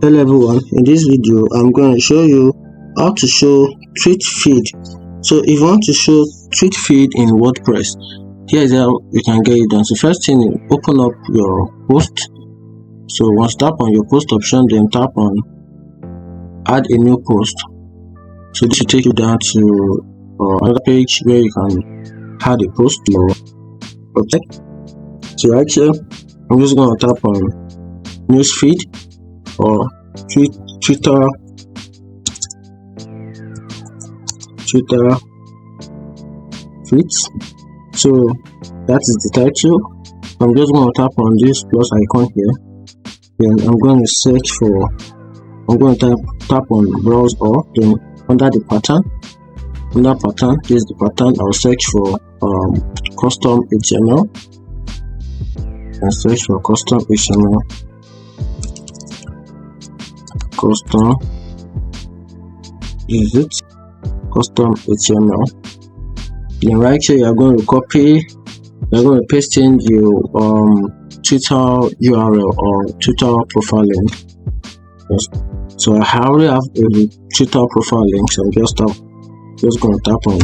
Hello everyone, in this video I'm going to show you how to show tweet feed. So if you want to show tweet feed in WordPress, here's how you can get it done. So first thing, open up your post. So once tap on your post option, then tap on add a new post. So this will take you down to another page where you can add a post to your object. So right here, I'm just going to tap on news feed or Twitter tweets. So that is the title. I'm just going to tap on this plus icon here. Then I'm going to tap on browse all. Then under the pattern, this is the pattern. I'll search for custom HTML and search for custom HTML. Custom custom HTML. Then right here you're going to paste in your Twitter URL or Twitter profile link. Yes. So I already have a Twitter profile link, so I'm just going to tap on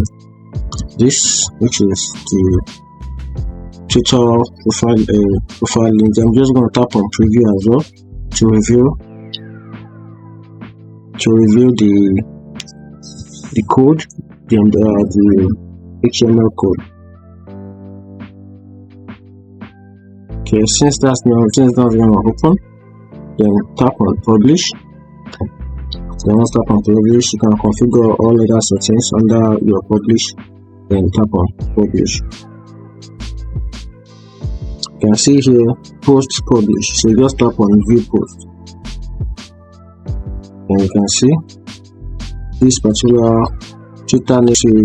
this, which is the Twitter profile link. I'm just going to tap on preview as well to review the code, the HTML code. Okay, since that's not going to open, then tap on publish. So once tap on publish, you can configure all other settings under your publish. Then tap on publish. You can see here post publish. So just tap on view post. And you can see this particular Twitter newsfeed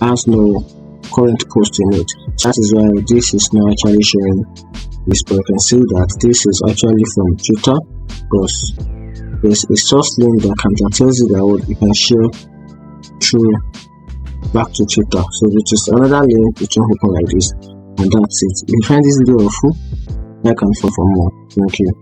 has no current post in it. That is why this is not actually showing this, but you can see that this is actually from Twitter because there's a source link that tells you that what you can share through back to Twitter. So which is another link which will open like this, and that's it. If you find this video helpful, like and follow for more. Thank you.